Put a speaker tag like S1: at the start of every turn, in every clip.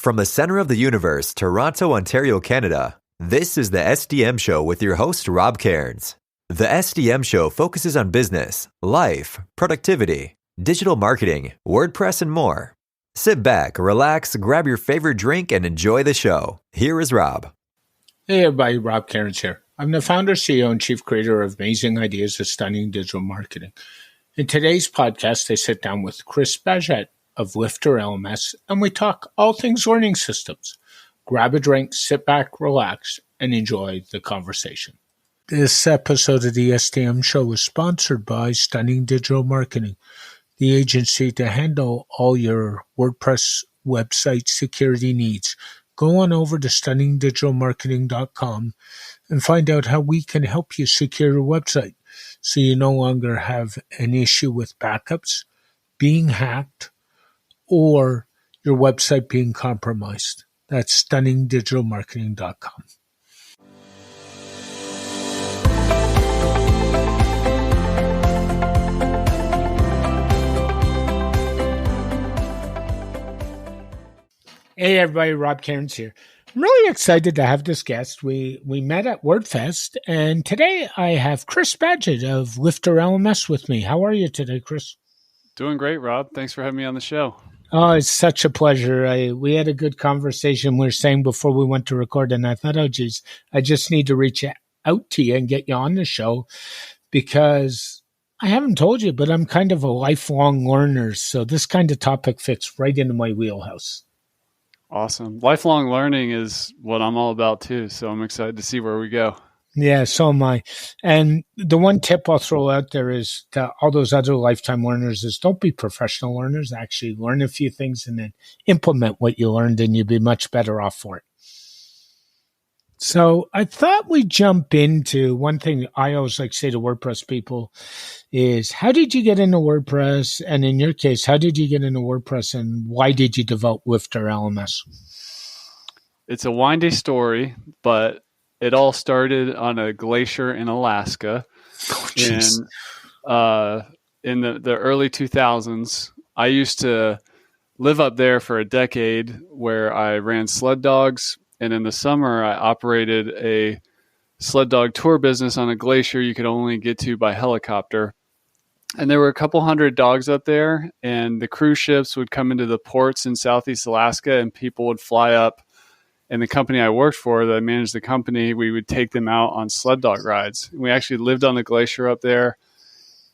S1: From the center of the universe, Toronto, Ontario, Canada, this is the SDM Show with your host, Rob Cairns. The SDM Show focuses on business, life, productivity, digital marketing, WordPress, and more. Sit back, relax, grab your favorite drink, and enjoy the show. Here is Rob.
S2: Hey everybody, Rob Cairns here. I'm the founder, CEO, and chief creator of Amazing Ideas of Stunning Digital Marketing. In today's podcast, I sit down with Chris Badgett of LifterLMS, and we talk all things learning systems. Grab a drink, sit back, relax, and enjoy the conversation. This episode of the SDM Show is sponsored by Stunning Digital Marketing, the agency to handle all your WordPress website security needs. Go on over to stunningdigitalmarketing.com and find out how we can help you secure your website so you no longer have an issue with backups, being hacked, or your website being compromised. That's stunningdigitalmarketing.com. Hey everybody, Rob Cairns here. I'm really excited to have this guest. We met at WordFest, and today I have Chris Badgett of LifterLMS with me. How are you today, Chris?
S3: Doing great, Rob. Thanks for having me on the show.
S2: Oh, it's such a pleasure. We had a good conversation. We were saying before we went to record, and I thought, oh, geez, I just need to reach out to you and get you on the show because I haven't told you, but I'm kind of a lifelong learner. So this kind of topic fits right into my wheelhouse.
S3: Awesome. Lifelong learning is what I'm all about too. So I'm excited to see where we go.
S2: Yeah, so am I. And the one tip I'll throw out there is to all those other lifetime learners is don't be professional learners. Actually learn a few things and then implement what you learned and you'll be much better off for it. So I thought we'd jump into one thing I always like to say to WordPress people is how did you get into WordPress? And in your case, how did you get into WordPress and why did you develop LifterLMS?
S3: It's a windy story, but it all started on a glacier in Alaska in the early 2000s. I used to live up there for a decade where I ran sled dogs. And in the summer, I operated a sled dog tour business on a glacier you could only get to by helicopter. And there were a couple hundred dogs up there, and the cruise ships would come into the ports in Southeast Alaska, and people would fly up. And the company I worked for, that I managed the company, we would take them out on sled dog rides. We actually lived on the glacier up there.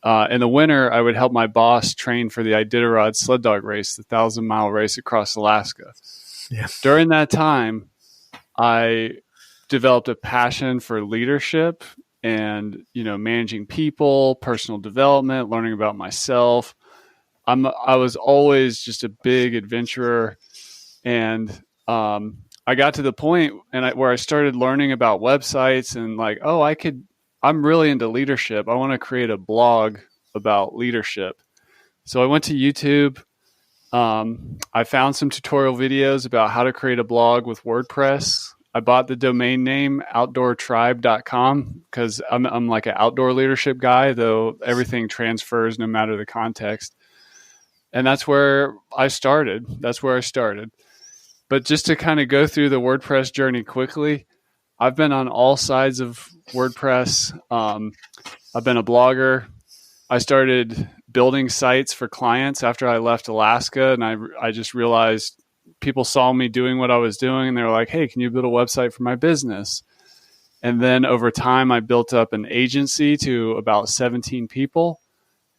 S3: In the winter, I would help my boss train for the Iditarod sled dog race, the 1,000-mile race across Alaska.
S2: Yeah.
S3: During that time, I developed a passion for leadership and, managing people, personal development, learning about myself. I was always just a big adventurer, and I got to the point where I started learning about websites and I'm really into leadership. I want to create a blog about leadership. So I went to YouTube. I found some tutorial videos about how to create a blog with WordPress. I bought the domain name outdoortribe.com because I'm like an outdoor leadership guy, though everything transfers no matter the context. And that's where I started. But just to kind of go through the WordPress journey quickly, I've been on all sides of WordPress. I've been a blogger. I started building sites for clients after I left Alaska, and I just realized people saw me doing what I was doing, and they were like, hey, can you build a website for my business? And then over time, I built up an agency to about 17 people.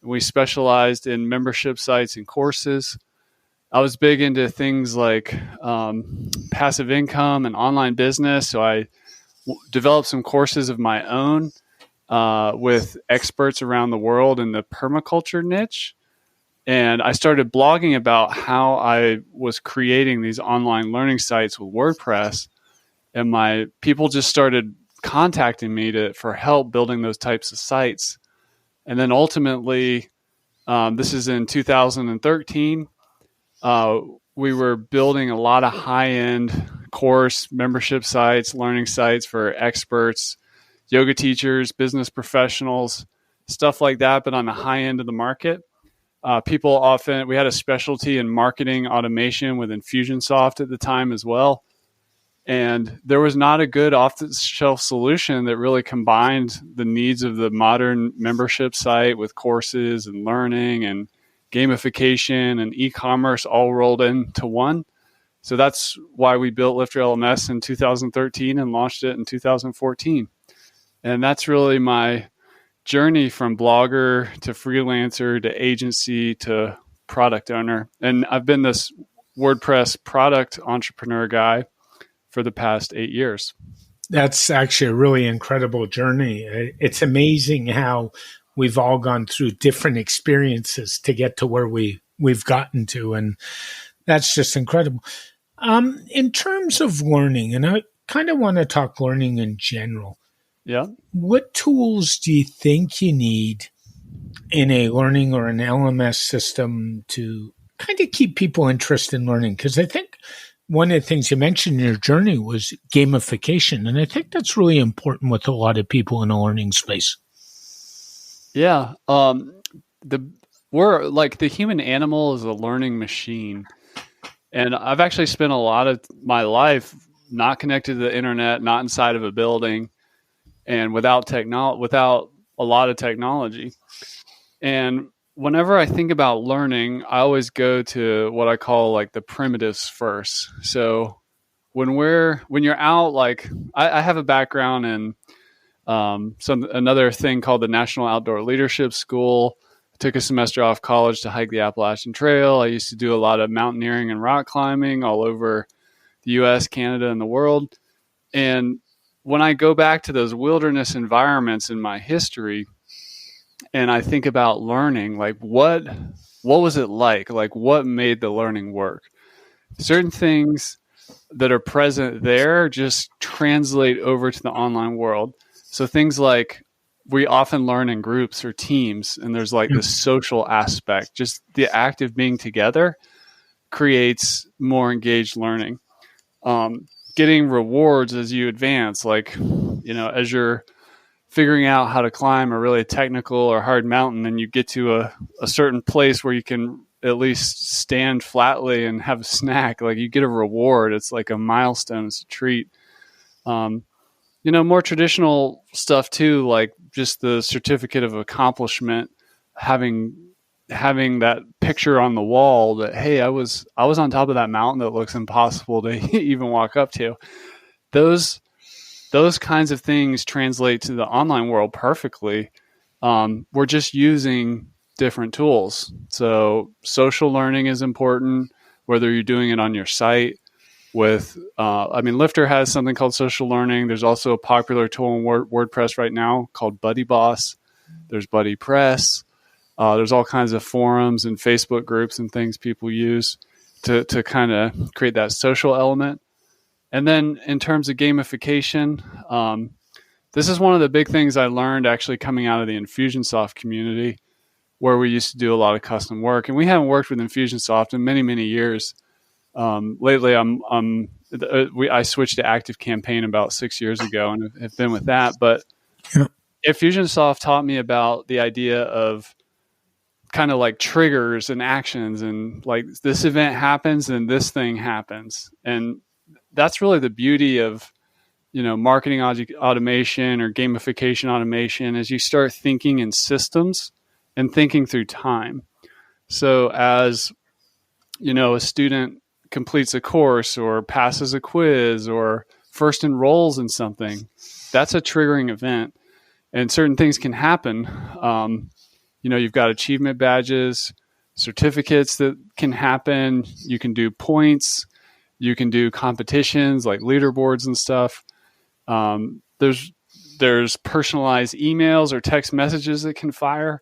S3: We specialized in membership sites and courses. I was big into things like passive income and online business. So I developed some courses of my own with experts around the world in the permaculture niche. And I started blogging about how I was creating these online learning sites with WordPress. And my people just started contacting me for help building those types of sites. And then ultimately, this is in 2013, we were building a lot of high-end course membership sites, learning sites for experts, yoga teachers, business professionals, stuff like that, but on the high end of the market. we had a specialty in marketing automation with Infusionsoft at the time as well. And there was not a good off-the-shelf solution that really combined the needs of the modern membership site with courses and learning and gamification and e-commerce all rolled into one. So that's why we built LifterLMS in 2013 and launched it in 2014. And that's really my journey from blogger to freelancer to agency to product owner. And I've been this WordPress product entrepreneur guy for the past 8 years.
S2: That's actually a really incredible journey. It's amazing how we've all gone through different experiences to get to where we've gotten to. And that's just incredible. In terms of learning, and I kind of want to talk learning in general.
S3: Yeah.
S2: What tools do you think you need in a learning or an LMS system to kind of keep people interested in learning? Because I think one of the things you mentioned in your journey was gamification. And I think that's really important with a lot of people in the learning space.
S3: Yeah. We're like the human animal is a learning machine. And I've actually spent a lot of my life not connected to the internet, not inside of a building, and without a lot of technology. And whenever I think about learning, I always go to what I call like the primitives first. So when you're out, like I have a background in another thing called the National Outdoor Leadership School. I took a semester off college to hike the Appalachian Trail. I used to do a lot of mountaineering and rock climbing all over the US, Canada, and the world. And when I go back to those wilderness environments in my history, and I think about learning, like what was it like? Like what made the learning work? Certain things that are present there just translate over to the online world. So things like we often learn in groups or teams, and there's like this social aspect. Just the act of being together creates more engaged learning. Getting rewards as you advance, like, as you're figuring out how to climb a really technical or hard mountain and you get to a certain place where you can at least stand flatly and have a snack, like you get a reward. It's like a milestone, it's a treat. More traditional stuff too, like just the certificate of accomplishment, having that picture on the wall that, hey, I was on top of that mountain that looks impossible to even walk up to. Those kinds of things translate to the online world perfectly. We're just using different tools. So social learning is important, whether you're doing it on your site with, Lifter has something called social learning. There's also a popular tool in WordPress right now called BuddyBoss. There's BuddyPress. There's all kinds of forums and Facebook groups and things people use to kind of create that social element. And then in terms of gamification, this is one of the big things I learned actually coming out of the Infusionsoft community, where we used to do a lot of custom work. And we haven't worked with Infusionsoft in many, many years. Lately, I switched to ActiveCampaign about 6 years ago and have been with that. But Infusionsoft taught me about the idea of kind of like triggers and actions, and like this event happens and this thing happens. And that's really the beauty of, marketing automation or gamification automation, is you start thinking in systems and thinking through time. So as, a student completes a course or passes a quiz or first enrolls in something, that's a triggering event. And certain things can happen. You've got achievement badges, certificates that can happen. You can do points. You can do competitions like leaderboards and stuff. There's personalized emails or text messages that can fire.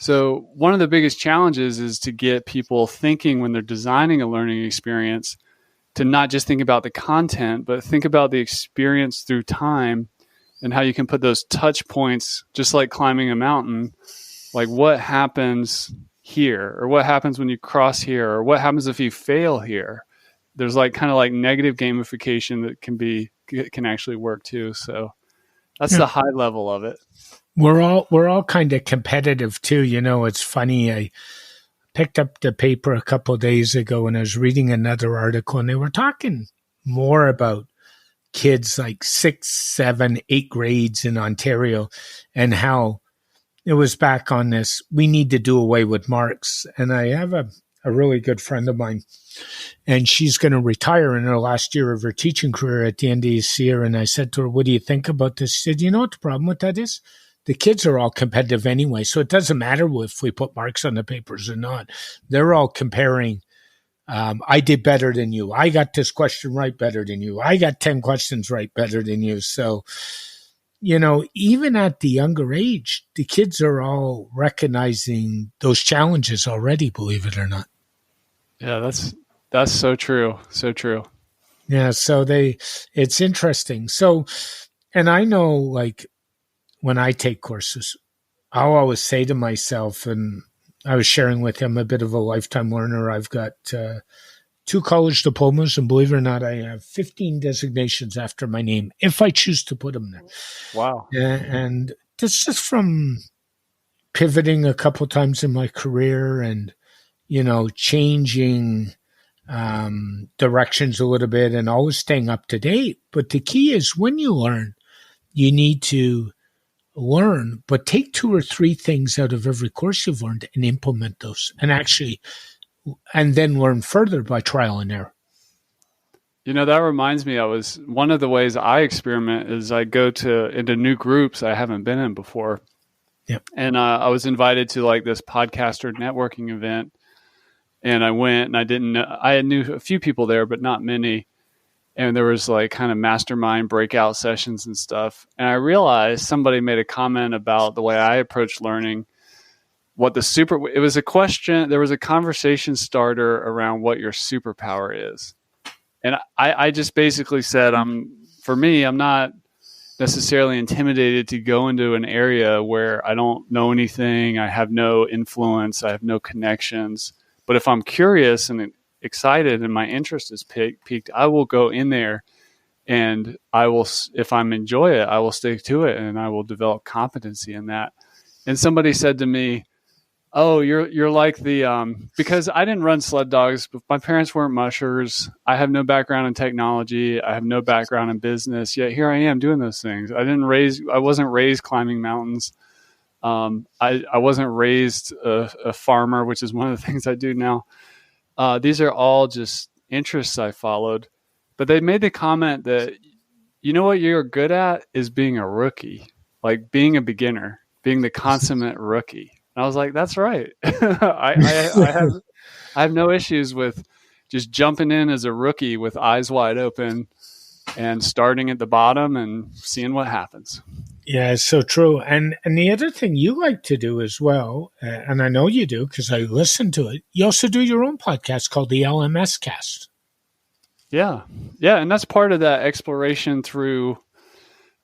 S3: So one of the biggest challenges is to get people thinking when they're designing a learning experience to not just think about the content, but think about the experience through time and how you can put those touch points, just like climbing a mountain. Like what happens here, or what happens when you cross here, or what happens if you fail here? There's like kind of like negative gamification that can actually work too. So that's the high level of it.
S2: We're all kind of competitive too. It's funny. picked up the paper a couple of days ago and I was reading another article, and they were talking more about kids like 6, 7, 8 grades in Ontario, and how it was back on this, we need to do away with marks. And I have a really good friend of mine, and she's going to retire in her last year of her teaching career at the end of this year. And I said to her, what do you think about this? She said, you know what the problem with that is? The kids are all competitive anyway, so it doesn't matter if we put marks on the papers or not. They're all comparing. I did better than you. I got this question right better than you. I got 10 questions right better than you. So, even at the younger age, the kids are all recognizing those challenges already, believe it or not.
S3: Yeah, that's so true. So true.
S2: Yeah, so it's interesting. So, and I know, like, when I take courses, I'll always say to myself, and I was sharing with him, a bit of a lifetime learner. I've got 2 college diplomas, and believe it or not, I have 15 designations after my name, if I choose to put them there.
S3: Wow.
S2: And this is from pivoting a couple times in my career and, changing directions a little bit and always staying up to date. But the key is, when you learn, you need to learn, but take 2 or 3 things out of every course you've learned and implement those, and then learn further by trial and error.
S3: That reminds me, one of the ways I experiment is I go into new groups I haven't been in before.
S2: Yep.
S3: And I was invited to like this podcaster networking event, and I went, and I knew a few people there, but not many. And there was like kind of mastermind breakout sessions and stuff. And I realized somebody made a comment about the way I approach learning. It was a question, there was a conversation starter around what your superpower is. And I just basically said, for me, I'm not necessarily intimidated to go into an area where I don't know anything. I have no influence. I have no connections. But if I'm curious and excited and my interest is piqued, I will go in there, and if I'm enjoy it, I will stick to it, and I will develop competency in that. And somebody said to me, oh, you're like because I didn't run sled dogs, but my parents weren't mushers. I have no background in technology. I have no background in business, yet here I am doing those things. I wasn't raised climbing mountains. I wasn't raised a farmer, which is one of the things I do now. These are all just interests I followed. But they made the comment that, what you're good at is being a rookie, like being a beginner, being the consummate rookie. And I was like, that's right. I have no issues with just jumping in as a rookie with eyes wide open and starting at the bottom and seeing what happens.
S2: Yeah, it's so true. And the other thing you like to do as well, and I know you do because I listen to it, you also do your own podcast called the LMS Cast.
S3: Yeah. Yeah. And that's part of that exploration through,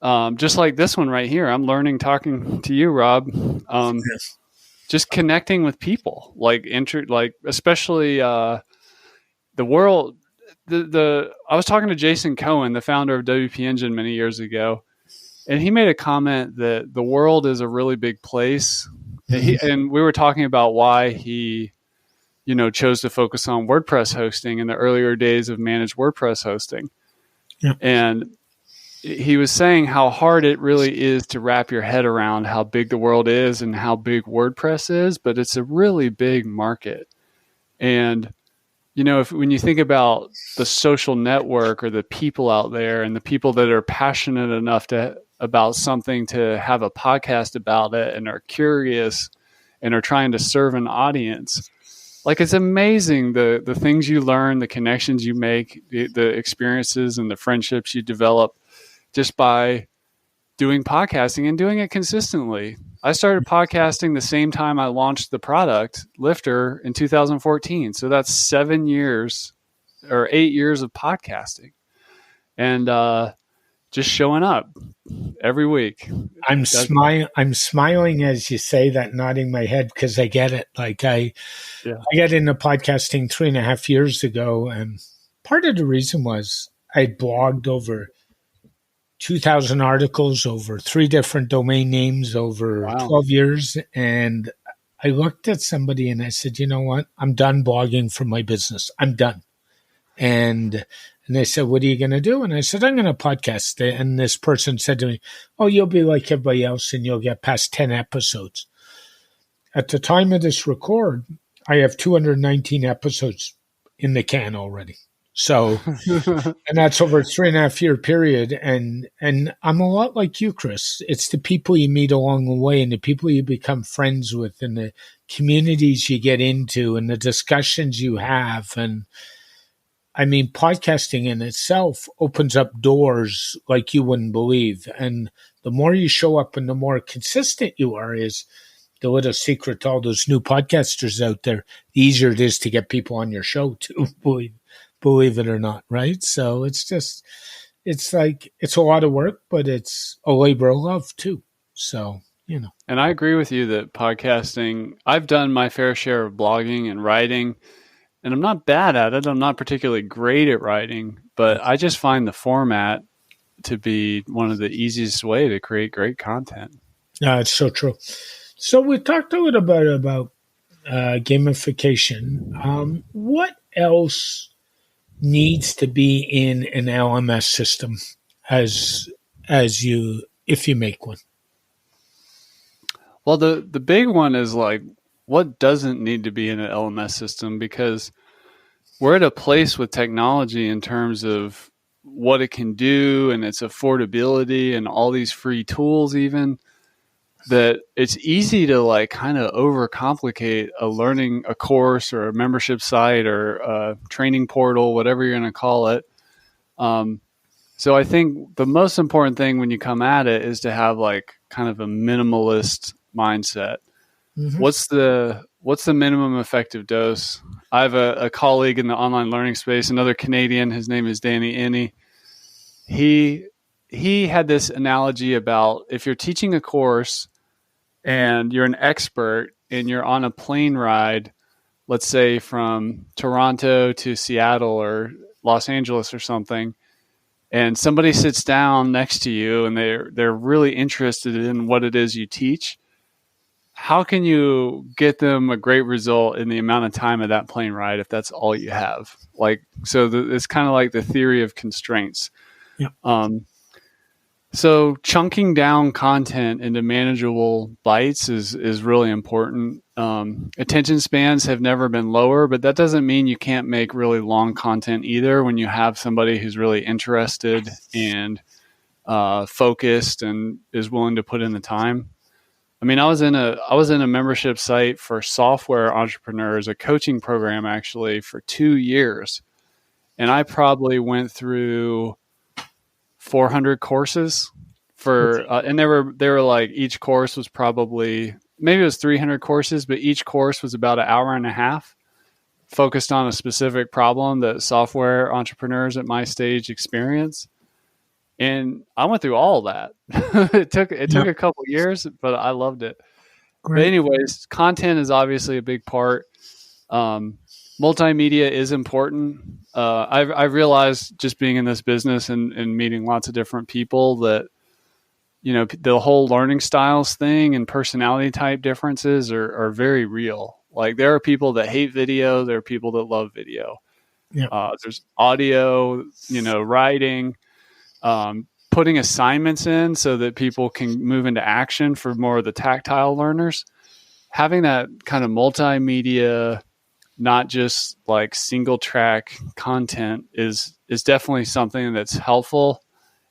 S3: just like this one right here. I'm learning talking to you, Rob,
S2: Yes.
S3: Just connecting with people, especially the world. I was talking to Jason Cohen, the founder of WP Engine, many years ago. And he made a comment that the world is a really big place. And we were talking about why he, chose to focus on WordPress hosting in the earlier days of managed WordPress hosting.
S2: Yeah.
S3: And he was saying how hard it really is to wrap your head around how big the world is and how big WordPress is, but it's a really big market. And, when you think about the social network or the people out there and the people that are passionate enough about something to have a podcast about it and are curious and are trying to serve an audience, like, it's amazing the things you learn, the connections you make, the experiences and the friendships you develop just by doing podcasting and doing it consistently. I started podcasting the same time I launched the product, Lifter, in 2014. So that's 7 years or 8 years of podcasting. And just showing up every week.
S2: I'm smiling as you say that, nodding my head because I get it. Like I got into podcasting 3.5 years ago, and part of the reason was I blogged over 2,000 articles over 3 different domain names over 12 years, and I looked at somebody and I said, you know what? I'm done blogging for my business. I'm done. And they said, what are you going to do? And I said, I'm going to podcast. And this person said to me, oh, you'll be like everybody else and you'll get past 10 episodes. At the time of this record, I have 219 episodes in the can already. So, and that's over a 3.5 year period. And I'm a lot like you, Chris. It's the people you meet along the way and the people you become friends with and the communities you get into and the discussions you have. And I mean, podcasting in itself opens up doors like you wouldn't believe. And the more you show up and the more consistent you are is the little secret to all those new podcasters out there, the easier it is to get people on your show too, believe it or not, right? So it's a lot of work, but it's a labor of love too. So,
S3: And I agree with you that podcasting, I've done my fair share of blogging and writing, and I'm not bad at it. I'm not particularly great at writing, but I just find the format to be one of the easiest way to create great content.
S2: Yeah, it's so true. So we talked a little bit about gamification. What else needs to be in an LMS system if you make one?
S3: Well, the big one is like, what doesn't need to be in an LMS system? Because we're at a place with technology in terms of what it can do and its affordability and all these free tools even, that it's easy to like kind of overcomplicate a course or a membership site or a training portal, whatever you're going to call it. So I think the most important thing when you come at it is to have like kind of a minimalist mindset. Mm-hmm. What's the minimum effective dose? I have a colleague in the online learning space, another Canadian. His name is Danny Inney. He had this analogy about if you're teaching a course and you're an expert and you're on a plane ride, let's say from Toronto to Seattle or Los Angeles or something, and somebody sits down next to you and they're really interested in what it is you teach, how can you get them a great result in the amount of time of that plane ride if that's all you have? Like, so it's kind of like the theory of constraints. Yeah. So chunking down content into manageable bites is really important. Attention spans have never been lower, but that doesn't mean you can't make really long content either when you have somebody who's really interested and focused and is willing to put in the time. I mean, I was in a membership site for software entrepreneurs, a coaching program actually for 2 years. And I probably went through 400 courses and they were like, each course was probably, maybe it was 300 courses, but each course was about an hour and a half focused on a specific problem that software entrepreneurs at my stage experience. And I went through all of that. It took a couple of years, but I loved it. Great. But anyways, content is obviously a big part. Multimedia is important. I've realized just being in this business and meeting lots of different people that, the whole learning styles thing and personality type differences are very real. Like there are people that hate video. There are people that love video. Yeah. There's audio, writing, putting assignments in so that people can move into action for more of the tactile learners. Having that kind of multimedia, not just like single track content is definitely something that's helpful.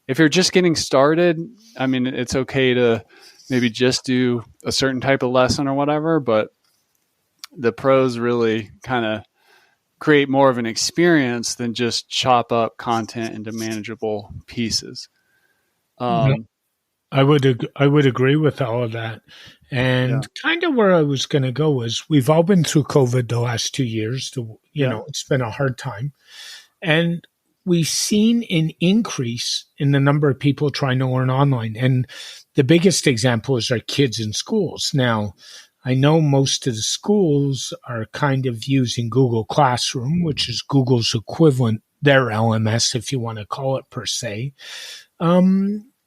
S3: If you're just getting started, I mean, it's okay to maybe just do a certain type of lesson or whatever, but the pros really kind of create more of an experience than just chop up content into manageable pieces.
S2: I would agree with all of that. And kind of where I was going to go is we've all been through COVID the last 2 years. It's been a hard time. And we've seen an increase in the number of people trying to learn online. And the biggest example is our kids in schools. Now, I know most of the schools are kind of using Google Classroom, which is Google's equivalent, their LMS, if you want to call it per se.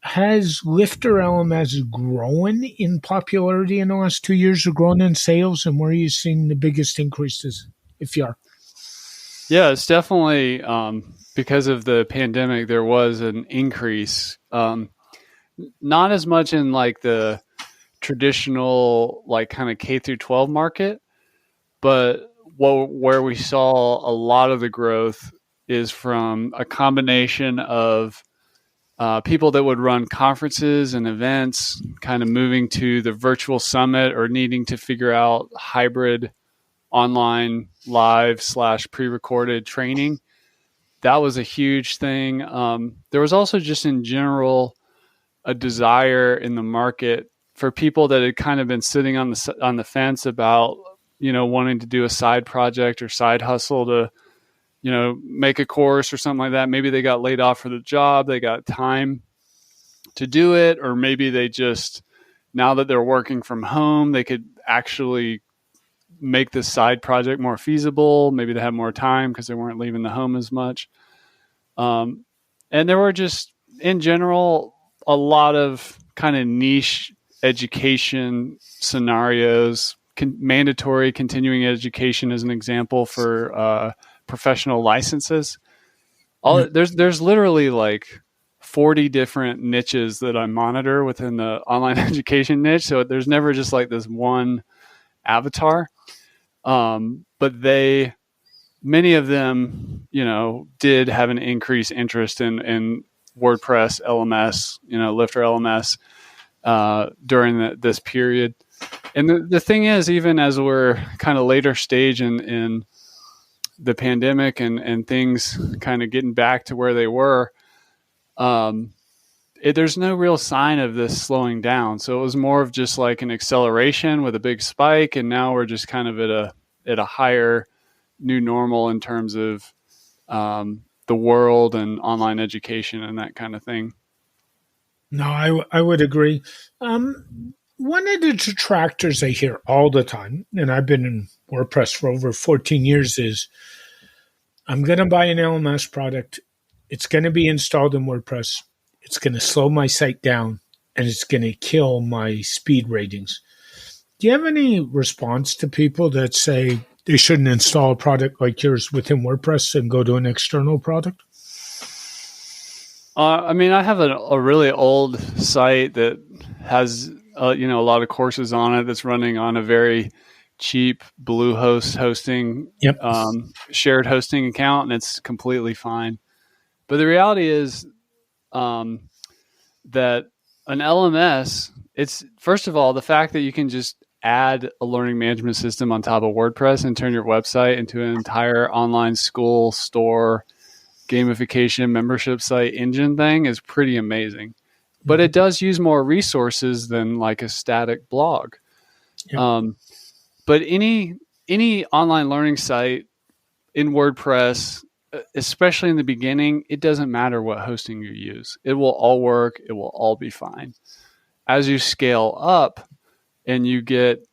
S2: has LifterLMS grown in popularity in the last 2 years, or grown in sales? And where are you seeing the biggest increases, if you are?
S3: Yeah, it's definitely because of the pandemic, there was an increase. Not as much in like the traditional, like kind of K through 12 market, but where we saw a lot of the growth is from a combination of people that would run conferences and events, kind of moving to the virtual summit or needing to figure out hybrid online live / pre-recorded training. That was a huge thing. There was also just in general a desire in the market for people that had kind of been sitting on the fence about, wanting to do a side project or side hustle to, make a course or something like that. Maybe they got laid off for the job. They got time to do it. Or maybe they just, now that they're working from home, they could actually make this side project more feasible. Maybe they have more time because they weren't leaving the home as much. And there were just, in general, a lot of kind of niche education scenarios, mandatory continuing education as an example for professional licenses. There's literally like 40 different niches that I monitor within the online education niche. So there's never just like this one avatar. But many of them, did have an increased interest in WordPress, LMS, LifterLMS, during this period. And the thing is, even as we're kind of later stage in the pandemic and things kind of getting back to where they were, there's no real sign of this slowing down. So it was more of just like an acceleration with a big spike. And now we're just kind of at a higher new normal in terms of the world and online education and that kind of thing.
S2: No, I would agree. One of the detractors I hear all the time, and I've been in WordPress for over 14 years, is I'm going to buy an LMS product. It's going to be installed in WordPress. It's going to slow my site down, and it's going to kill my speed ratings. Do you have any response to people that say they shouldn't install a product like yours within WordPress and go to an external product?
S3: I have a really old site that has a lot of courses on it that's running on a very cheap Bluehost hosting, shared hosting account, and it's completely fine. But the reality is that an LMS, it's first of all the fact that you can just add a learning management system on top of WordPress and turn your website into an entire online school, store, gamification, membership site engine thing is pretty amazing. But it does use more resources than like a static blog. Yep. But any online learning site in WordPress, especially in the beginning, it doesn't matter what hosting you use. It will all work. It will all be fine. As you scale up and you get,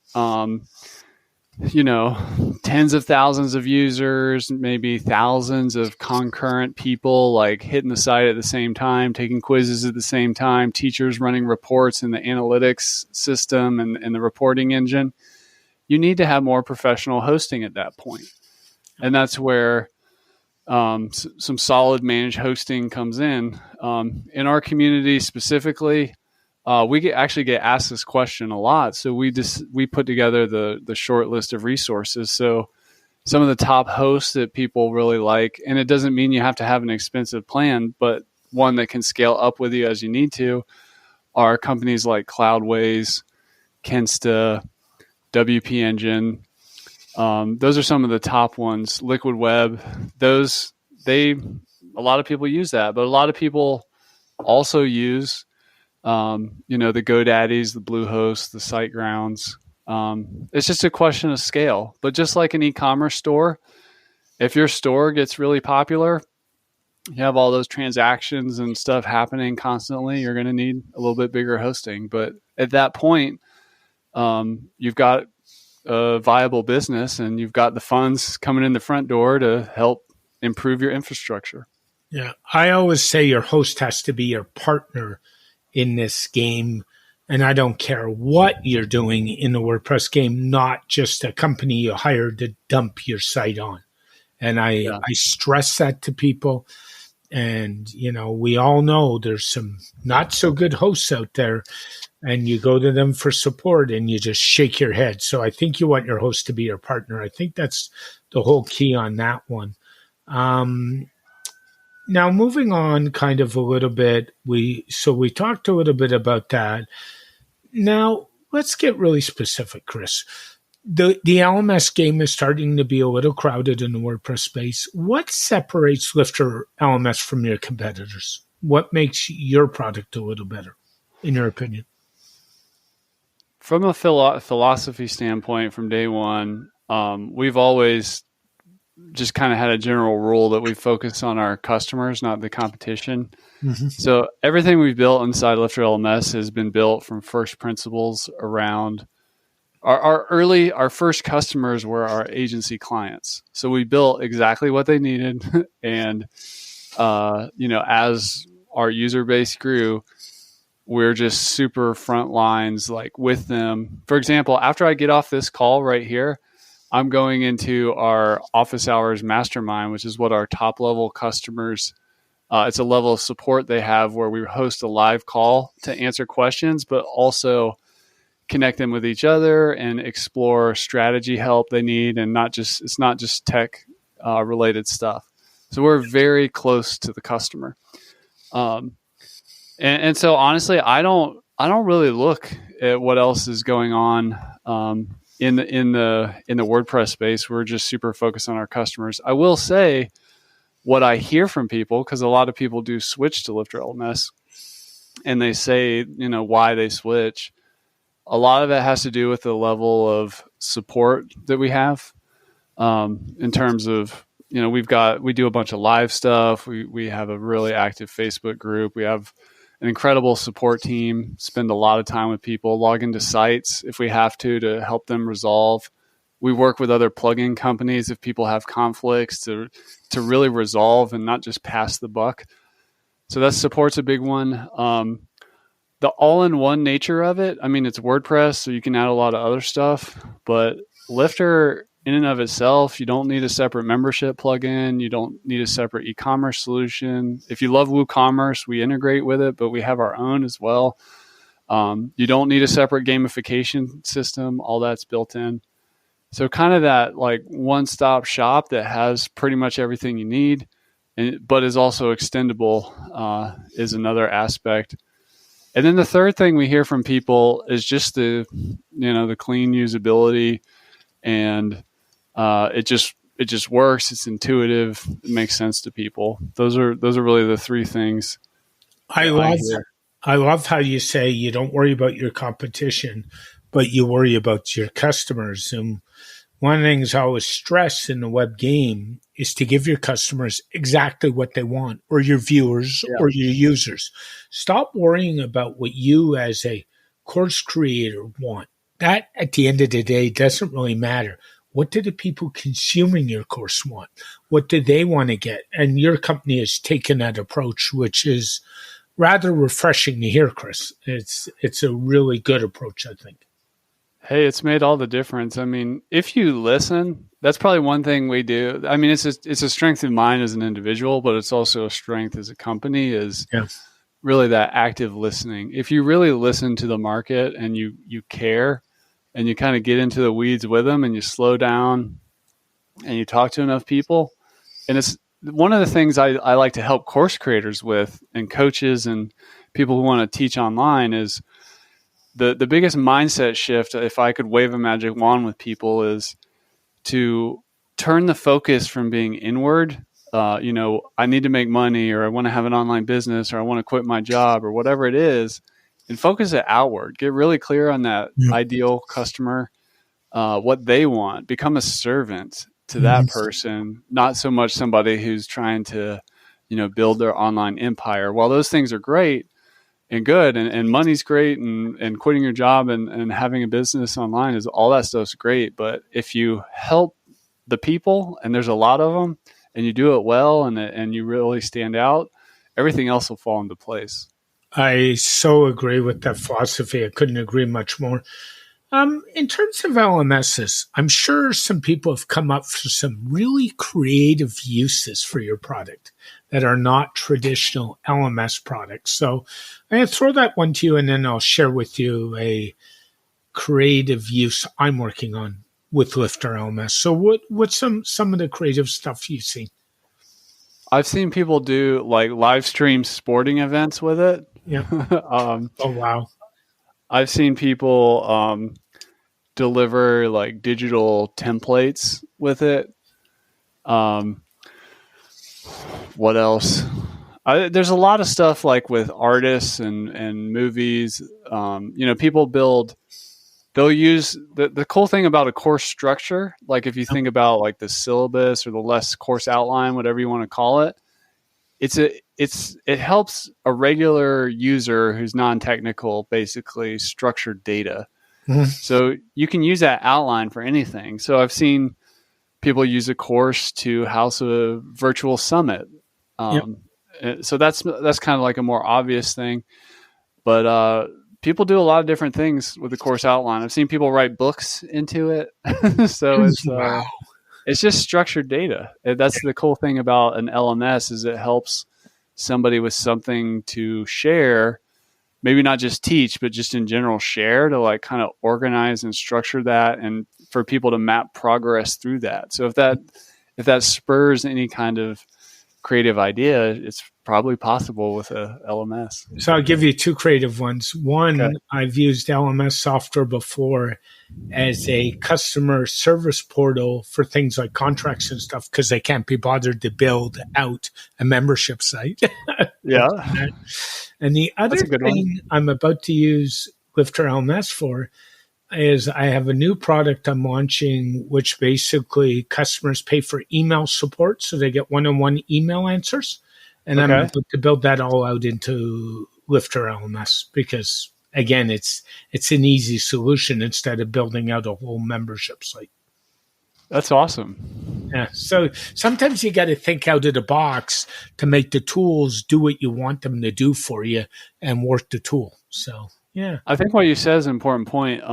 S3: tens of thousands of users, maybe thousands of concurrent people like hitting the site at the same time, taking quizzes at the same time, teachers running reports in the analytics system and the reporting engine, you need to have more professional hosting at that point. And that's where some solid managed hosting comes in. In our community specifically, we actually get asked this question a lot. So we put together the short list of resources. So some of the top hosts that people really like, and it doesn't mean you have to have an expensive plan, but one that can scale up with you as you need to, are companies like Cloudways, Kensta, WP Engine. Those are some of the top ones. Liquid Web, a lot of people use that, but a lot of people also use the GoDaddies, the Bluehost, the SiteGrounds. It's just a question of scale. But just like an e-commerce store, if your store gets really popular, you have all those transactions and stuff happening constantly, you're going to need a little bit bigger hosting. But at that point, you've got a viable business and you've got the funds coming in the front door to help improve your infrastructure.
S2: Yeah. I always say your host has to be your partner in this game. And I don't care what you're doing in the WordPress game, not just a company you hired to dump your site on. And I stress that to people. And, we all know there's some not so good hosts out there, and you go to them for support and you just shake your head. So I think you want your host to be your partner. I think that's the whole key on that one. Now, moving on kind of a little bit, we talked a little bit about that. Now, let's get really specific, Chris. The LMS game is starting to be a little crowded in the WordPress space. What separates LifterLMS from your competitors? What makes your product a little better, in your opinion?
S3: From a philosophy standpoint, from day one, we've always just kind of had a general rule that we focus on our customers, not the competition. Mm-hmm. So everything we've built inside LifterLMS has been built from first principles around our first customers were our agency clients. So we built exactly what they needed. And, as our user base grew, we're just super front lines, like with them. For example, after I get off this call right here, I'm going into our office hours mastermind, which is what our top level customers, it's a level of support they have where we host a live call to answer questions, but also connect them with each other and explore strategy help they need. And it's not just tech related stuff. So we're very close to the customer. And so honestly, I don't really look at what else is going on in the WordPress space. We're just super focused on our customers. I will say what I hear from people, because a lot of people do switch to LifterLMS, and they say, why they switch. A lot of it has to do with the level of support that we have, in terms of, we do a bunch of live stuff. We have a really active Facebook group. We have an incredible support team, spend a lot of time with people, log into sites if we have to help them resolve. We work with other plugin companies if people have conflicts to really resolve and not just pass the buck. So that support's a big one. The all-in-one nature of it, it's WordPress, so you can add a lot of other stuff, but Lifter in and of itself, you don't need a separate membership plugin. You don't need a separate e-commerce solution. If you love WooCommerce, we integrate with it, but we have our own as well. You don't need a separate gamification system. All that's built in. So kind of that like one-stop shop that has pretty much everything you need, but is also extendable, is another aspect. And then the third thing we hear from people is just the clean usability, and it just works. It's intuitive. It makes sense to people. Those are really the three things.
S2: I love how you say you don't worry about your competition, but you worry about your customers. And one of the things I always stress in the web game is to give your customers exactly what they want, or your viewers or your users. Stop worrying about what you as a course creator want. That, at the end of the day, doesn't really matter. What do the people consuming your course want? What do they want to get? And your company has taken that approach, which is rather refreshing to hear, Chris. It's a really good approach, I think.
S3: Hey, it's made all the difference. If you listen, that's probably one thing we do. It's a strength of mine as an individual, but it's also a strength as a company is really that active listening. If you really listen to the market and you care and you kind of get into the weeds with them and you slow down and you talk to enough people, and it's one of the things I like to help course creators with and coaches and people who want to teach online is the biggest mindset shift, if I could wave a magic wand with people, is to turn the focus from being inward. I need to make money, or I want to have an online business, or I want to quit my job, or whatever it is, and focus it outward. Get really clear on that ideal customer, what they want. Become a servant to that person, not so much somebody who's trying to, build their online empire. While those things are great and good, and money's great, and quitting your job and having a business online is all that stuff's great. But if you help the people, and there's a lot of them, and you do it well, and you really stand out, everything else will fall into place.
S2: I so agree with that philosophy. I couldn't agree much more. In terms of LMSs, I'm sure some people have come up with some really creative uses for your product that are not traditional LMS products. So I'm going to throw that one to you, and then I'll share with you a creative use I'm working on with LifterLMS. So what's some of the creative stuff you've seen?
S3: I've seen people do like live stream sporting events with it.
S2: Yeah. Oh, wow.
S3: I've seen people deliver like digital templates with it. What else? There's a lot of stuff like with artists and movies. People they'll use the cool thing about a course structure. Like if you think about like the syllabus or the less course outline, whatever you want to call it, it helps a regular user who's non-technical basically structure data. Mm-hmm. So you can use that outline for anything. So I've seen people use a course to house a virtual summit. So that's kind of like a more obvious thing, but people do a lot of different things with the course outline. I've seen people write books into it. So it's just structured data. That's the cool thing about an LMS is it helps somebody with something to share, maybe not just teach, but just in general share, to like kind of organize and structure that and for people to map progress through that. So if that spurs any kind of creative idea, it's probably possible with a LMS.
S2: So I'll give you two creative ones. One, okay. I've used LMS software before as a customer service portal for things like contracts and stuff because they can't be bothered to build out a membership site.
S3: Yeah.
S2: And the other thing I'm about to use LifterLMS for is I have a new product I'm launching, which basically customers pay for email support. So they get one-on-one email answers. And I'm about to build that all out into LifterLMS because, again, it's an easy solution instead of building out a whole membership site.
S3: That's awesome.
S2: Yeah. So sometimes you got to think out of the box to make the tools do what you want them to do for you and work the tool. So, yeah.
S3: I think what you said is an important point.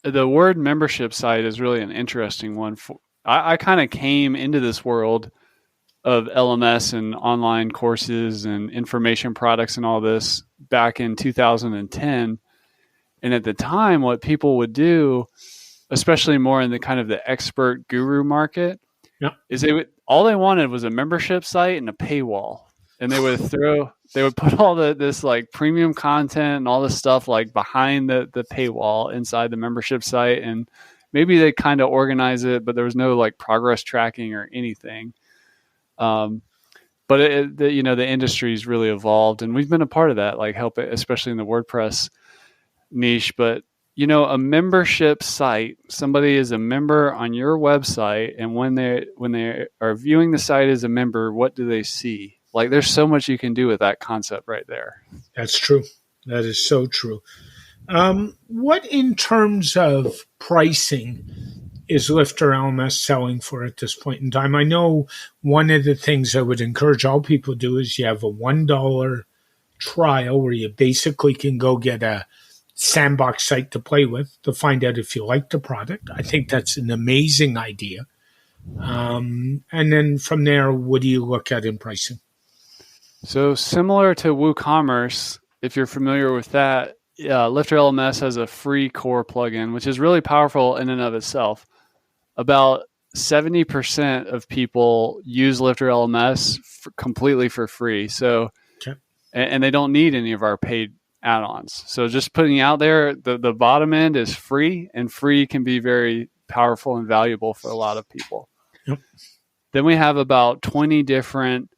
S3: The word membership site is really an interesting one. I kind of came into this world of LMS and online courses and information products and all this back in 2010. And at the time, what people would do, especially more in the kind of the expert guru market, is all they wanted was a membership site and a paywall. And they would put all this like premium content and all this stuff like behind the paywall inside the membership site. And maybe they kind of organize it, but there was no like progress tracking or anything. But the industry's really evolved, and we've been a part of that, like help it, especially in the WordPress niche. But a membership site, somebody is a member on your website, and when they are viewing the site as a member, what do they see? Like, there's so much you can do with that concept right there.
S2: That's true. That is so true. What in terms of pricing is LifterLMS selling for at this point in time? I know one of the things I would encourage all people to do is you have a $1 trial where you basically can go get a sandbox site to play with to find out if you like the product. I think that's an amazing idea. And then from there, what do you look at in pricing?
S3: So similar to WooCommerce, if you're familiar with that, LifterLMS has a free core plugin, which is really powerful in and of itself. About 70% of people use LifterLMS completely for free. So, and they don't need any of our paid add-ons. So just putting out there, the bottom end is free, and free can be very powerful and valuable for a lot of people. Yep. Then we have about 20 different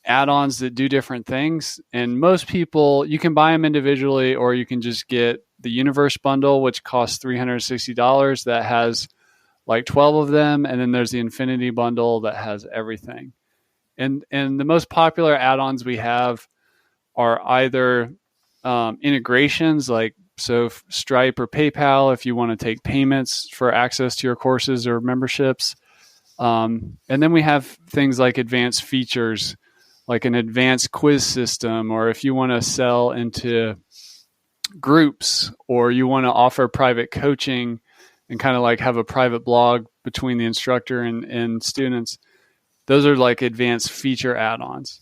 S3: add-ons that do different things. And most people, you can buy them individually, or you can just get the Universe bundle, which costs $360. That has like 12 of them. And then there's the Infinity bundle that has everything. And the most popular add-ons we have are either integrations, like Stripe or PayPal, if you want to take payments for access to your courses or memberships. And then we have things like advanced features, like an advanced quiz system, or if you want to sell into groups, or you want to offer private coaching and kind of like have a private blog between the instructor and students, those are like advanced feature add-ons.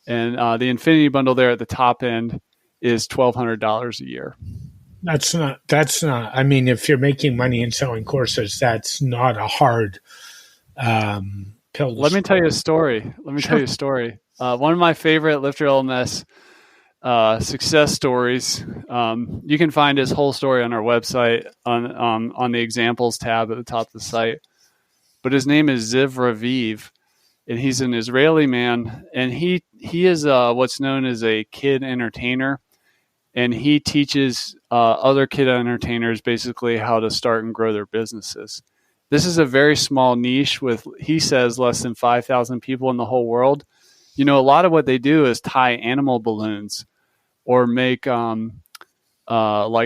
S3: And the Infinity Bundle there at the top end is $1,200 a year.
S2: That's not, I mean, if you're making money and selling courses, that's not a hard pill.
S3: Let me tell you a story. One of my favorite LifterLMS success stories. You can find his whole story on our website on the examples tab at the top of the site. But his name is Ziv Raviv, and he's an Israeli man, and he is what's known as a kid entertainer, and he teaches other kid entertainers basically how to start and grow their businesses. This is a very small niche with, he says, less than 5,000 people in the whole world. You know, a lot of what they do is tie animal balloons, or make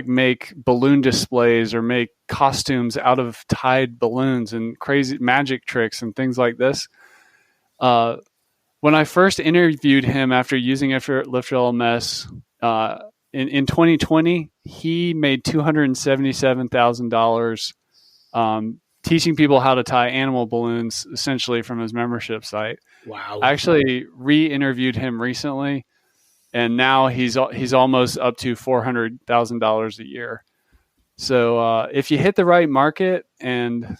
S3: make balloon displays, or make costumes out of tied balloons and crazy magic tricks and things like this. When I first interviewed him after using LifterLMS in 2020, he made $277,000 teaching people how to tie animal balloons, essentially, from his membership site.
S2: Wow!
S3: I actually re-interviewed him recently, and now he's almost up to $400,000 a year. So if you hit the right market, and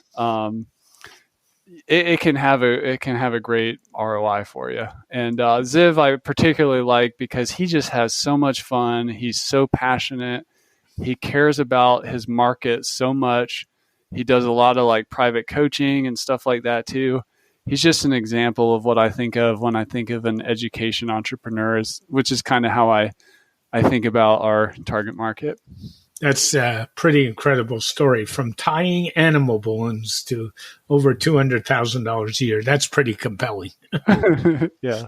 S3: it can have a great ROI for you. And Ziv I particularly like because he just has so much fun. He's so passionate. He cares about his market so much. He does a lot of like private coaching and stuff like that too. He's just an example of what I think of when I think of an education entrepreneur, which is kind of how I think about our target market.
S2: That's a pretty incredible story, from tying animal balloons to over $200,000 a year. That's pretty compelling.
S3: Yeah.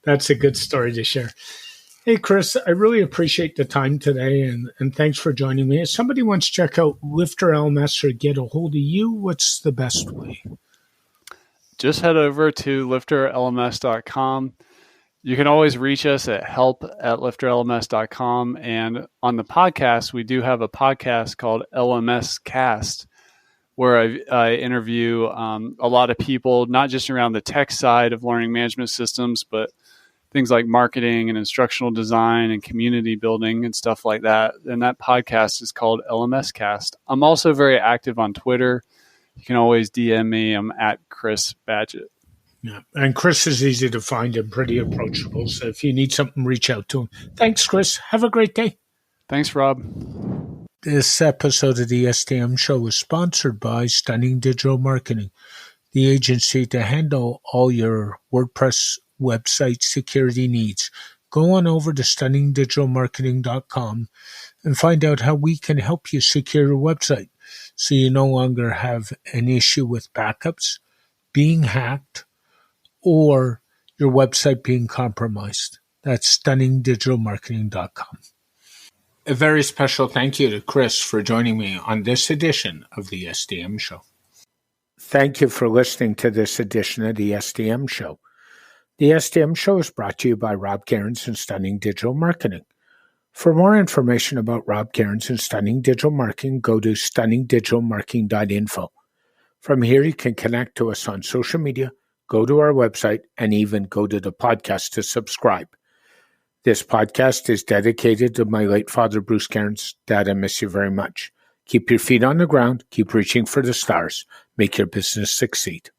S2: That's a good story to share. Hey, Chris, I really appreciate the time today, and thanks for joining me. If somebody wants to check out LifterLMS or get a hold of you, what's the best way?
S3: Just head over to LifterLMS.com. You can always reach us at help@LifterLMS.com. And on the podcast, we do have a podcast called Lms Cast, where I interview a lot of people, not just around the tech side of learning management systems, but things like marketing and instructional design and community building and stuff like that. And that podcast is called Lms Cast. I'm also very active on Twitter. You can always DM me. I'm at Chris Badgett.
S2: Yeah, and Chris is easy to find and pretty approachable. So if you need something, reach out to him. Thanks, Chris. Have a great day.
S3: Thanks, Rob.
S2: This episode of the SDM Show is sponsored by Stunning Digital Marketing, the agency to handle all your WordPress website security needs. Go on over to stunningdigitalmarketing.com and find out how we can help you secure your website so you no longer have an issue with backups, being hacked, or your website being compromised. That's stunningdigitalmarketing.com. A very special thank you to Chris for joining me on this edition of the SDM Show. Thank you for listening to this edition of the SDM Show. The SDM Show is brought to you by Rob Cairns and Stunning Digital Marketing. For more information about Rob Cairns and Stunning Digital Marketing, go to stunningdigitalmarketing.info. From here, you can connect to us on social media, go to our website, and even go to the podcast to subscribe. This podcast is dedicated to my late father, Bruce Cairns. Dad, I miss you very much. Keep your feet on the ground. Keep reaching for the stars. Make your business succeed.